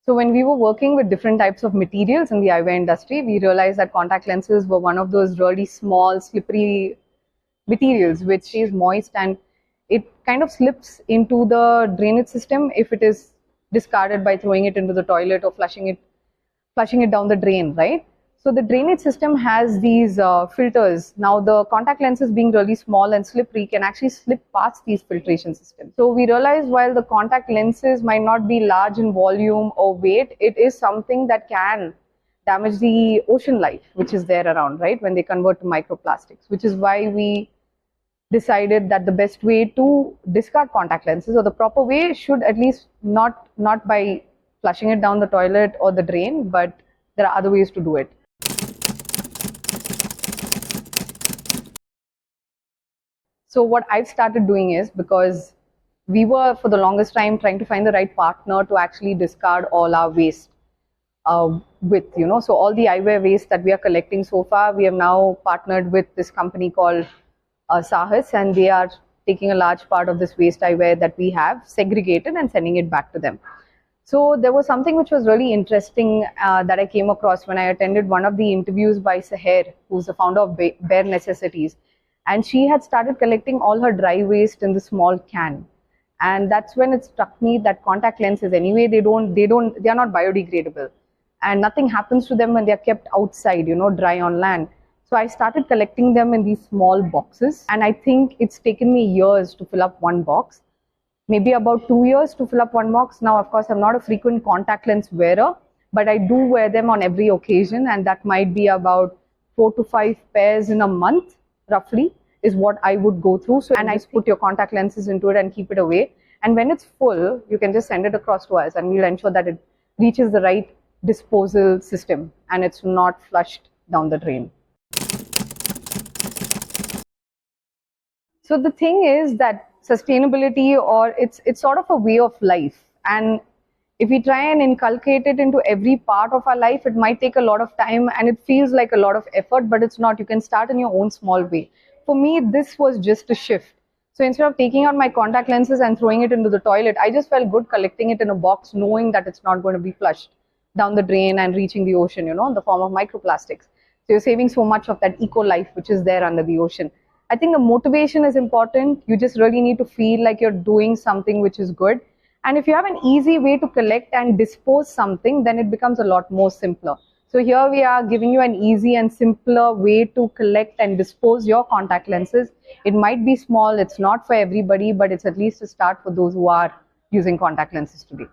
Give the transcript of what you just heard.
So when we were working with different types of materials in the eyewear industry, we realized that contact lenses were one of those really small, slippery materials which is moist, and it kind of slips into the drainage system if it is discarded by throwing it into the toilet or flushing it down the drain, right? So the drainage system has these filters. Now the contact lenses, being really small and slippery, can actually slip past these filtration systems. So we realized while the contact lenses might not be large in volume or weight, it is something that can damage the ocean life which is there around, right, when they convert to microplastics, which is why we decided that the best way to discard contact lenses, or the proper way, should at least not by flushing it down the toilet or the drain, but there are other ways to do it. So what I've started doing is, because we were for the longest time trying to find the right partner to actually discard all our waste with, so all the eyewear waste that we are collecting so far, we have now partnered with this company called Saahas, and they are taking a large part of this waste eyewear that we have segregated and sending it back to them. So there was something which was really interesting that I came across when I attended one of the interviews by Seher, who's the founder of Bare Necessities. And she had started collecting all her dry waste in the small can. And that's when it struck me that contact lenses, anyway, they are not biodegradable. And nothing happens to them when they're kept outside, dry on land. So I started collecting them in these small boxes. And I think it's taken me years to fill up one box. Maybe about 2 years to fill up one box. Now, of course, I'm not a frequent contact lens wearer, but I do wear them on every occasion. And that might be about 4 to 5 pairs in a month, roughly, is what I would go through. So, and I put your contact lenses into it and keep it away. And when it's full, you can just send it across to us, and we'll ensure that it reaches the right disposal system and it's not flushed down the drain. So the thing is that sustainability, or it's sort of a way of life, and if we try and inculcate it into every part of our life, it might take a lot of time and it feels like a lot of effort, but it's not. You can start in your own small way. For me, this was just a shift. So instead of taking out my contact lenses and throwing it into the toilet, I just felt good collecting it in a box, knowing that it's not going to be flushed down the drain and reaching the ocean, in the form of microplastics. So you're saving so much of that eco life which is there under the ocean. I think the motivation is important. You just really need to feel like you're doing something which is good. And if you have an easy way to collect and dispose something, then it becomes a lot more simpler. So here we are giving you an easy and simpler way to collect and dispose your contact lenses. It might be small, it's not for everybody, but it's at least a start for those who are using contact lenses today.